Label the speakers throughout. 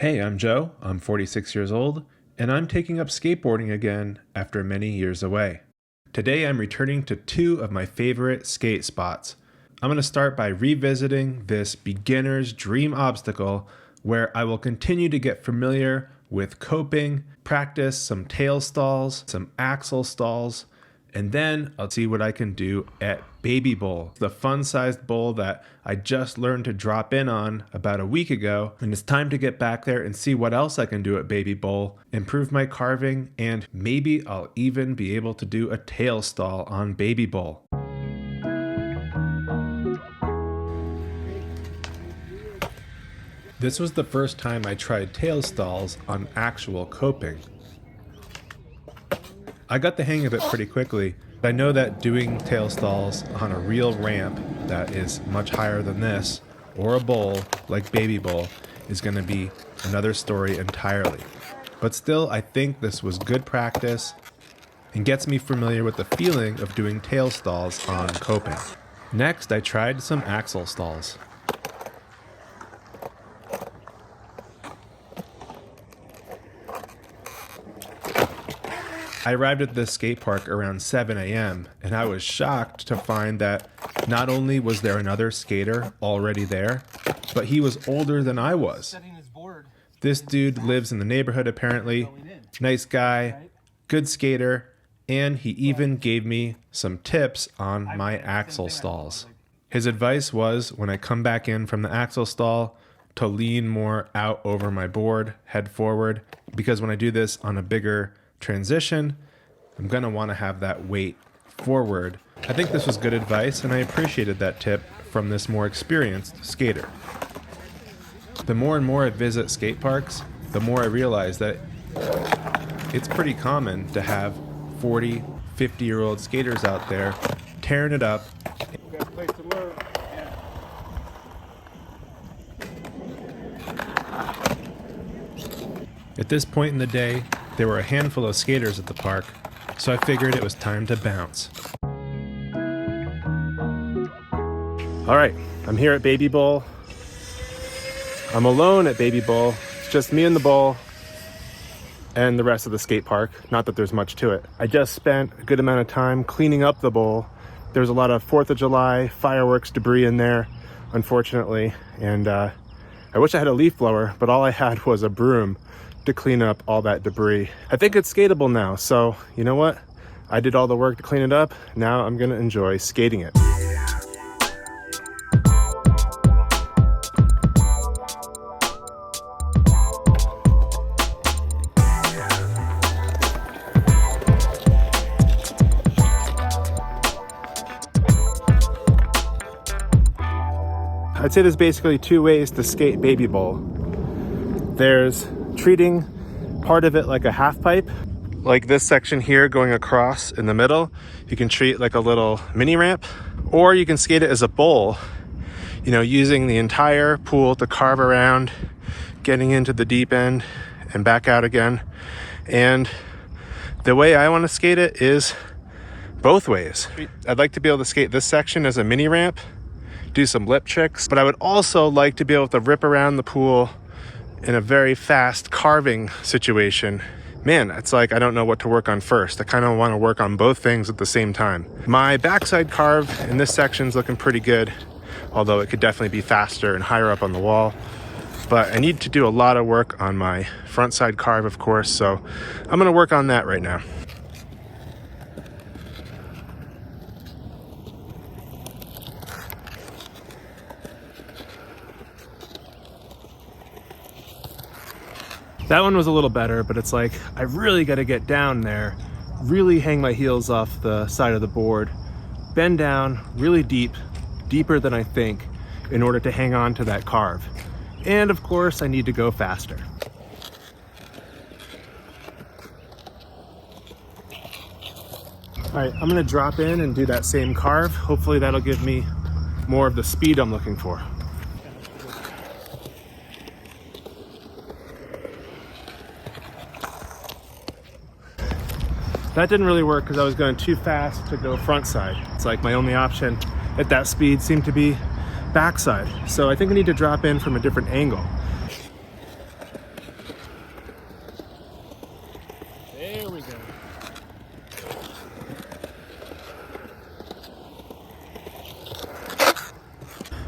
Speaker 1: Hey, I'm Joe. I'm 46 years old, and I'm taking up skateboarding again after many years away. Today I'm returning to two of my favorite skate spots. I'm going to start by revisiting this beginner's dream obstacle where I will continue to get familiar with coping, practice some tail stalls, some axle stalls, and then I'll see what I can do at Baby Bowl, the fun-sized bowl that I just learned to drop in on about a week ago. And it's time to get back there and see what else I can do at Baby Bowl, improve my carving, and maybe I'll even be able to do a tail stall on Baby Bowl. This was the first time I tried tail stalls on actual coping. I got the hang of it pretty quickly. I know that doing tail stalls on a real ramp that is much higher than this, or a bowl like Baby Bowl, is going to be another story entirely. But still, I think this was good practice and gets me familiar with the feeling of doing tail stalls on coping. Next, I tried some axle stalls. I arrived at this skate park around 7 a.m. and I was shocked to find that not only was there another skater already there, but he was older than I was. This dude lives in the neighborhood apparently, nice guy, good skater, and he even gave me some tips on my axle stalls. His advice was when I come back in from the axle stall to lean more out over my board, head forward, because when I do this on a bigger transition, I'm going to want to have that weight forward. I think this was good advice, and I appreciated that tip from this more experienced skater. The more and more I visit skate parks, the more I realize that it's pretty common to have 40, 50-year-old skaters out there tearing it up. At this point in the day, there were a handful of skaters at the park, so I figured it was time to bounce. All right, I'm here at Baby Bowl. I'm alone at Baby Bowl. It's just me and the bowl and the rest of the skate park. Not that there's much to it. I just spent a good amount of time cleaning up the bowl. There's a lot of 4th of July fireworks debris in there, unfortunately, and I wish I had a leaf blower, but all I had was a broom to clean up all that debris. I think it's skatable now, so you know what? I did all the work to clean it up. Now I'm gonna enjoy skating it. I'd say there's basically two ways to skate Baby Bowl. There's treating part of it like a half pipe, like this section here going across in the middle. You can treat like a little mini ramp, or you can skate it as a bowl, you know, using the entire pool to carve around, getting into the deep end and back out again. And the way I want to skate it is both ways. I'd like to be able to skate this section as a mini ramp, do some lip tricks, but I would also like to be able to rip around the pool in a very fast carving situation. Man, it's like I don't know what to work on first. I kind of want to work on both things at the same time. My backside carve in this section is looking pretty good, although it could definitely be faster and higher up on the wall. But I need to do a lot of work on my frontside carve, of course, so I'm going to work on that right now. That one was a little better, but it's like I really got to get down there, really hang my heels off the side of the board, bend down really deep, deeper than I think, in order to hang on to that carve. And of course, I need to go faster. All right, I'm gonna drop in and do that same carve. Hopefully that'll give me more of the speed I'm looking for. That didn't really work because I was going too fast to go front side. It's like my only option at that speed seemed to be backside. So I think I need to drop in from a different angle. go.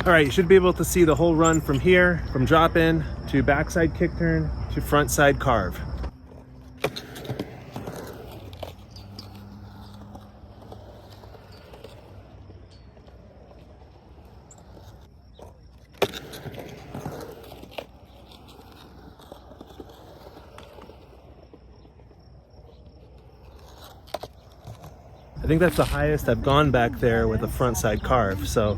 Speaker 1: All right, you should be able to see the whole run from here, from drop in to backside kick turn to front side carve. I think that's the highest I've gone back there with a front side carve, so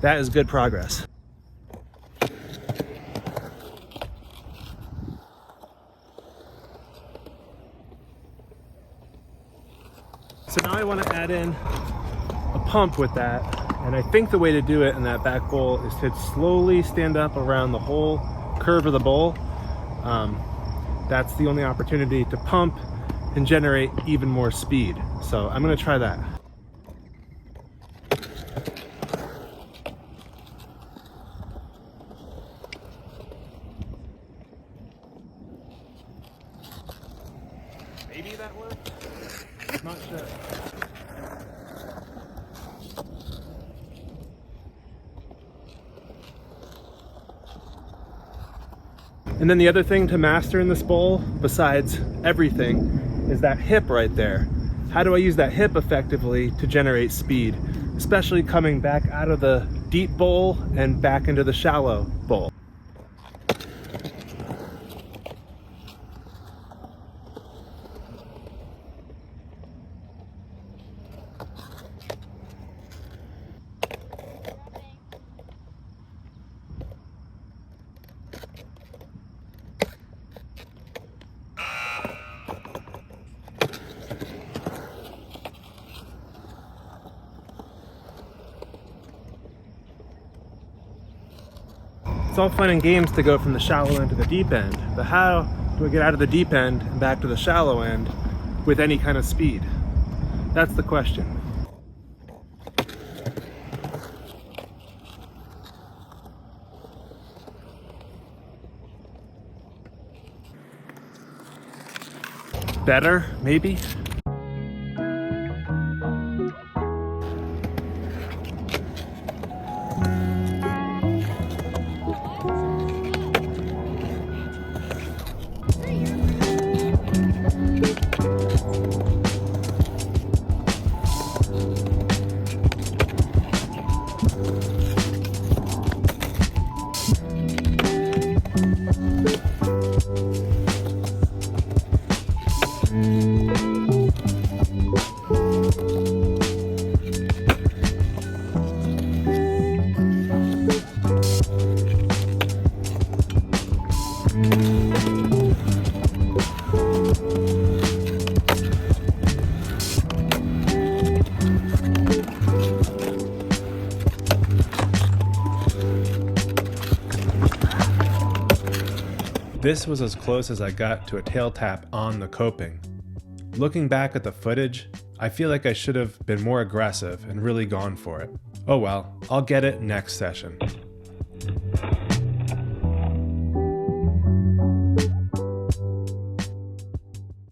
Speaker 1: that is good progress. So now I want to add in a pump with that, and I think the way to do it in that back bowl is to slowly stand up around the whole curve of the bowl. That's the only opportunity to pump and generate even more speed. So I'm going to try that. Maybe that worked? I'm not sure. And then the other thing to master in this bowl, besides everything, is that hip right there. How do I use that hip effectively to generate speed, especially coming back out of the deep bowl and back into the shallow bowl? It's all fun and games to go from the shallow end to the deep end, but how do I get out of the deep end and back to the shallow end with any kind of speed? That's the question. Better, maybe? This was as close as I got to a tail tap on the coping. Looking back at the footage, I feel like I should have been more aggressive and really gone for it. Oh well, I'll get it next session.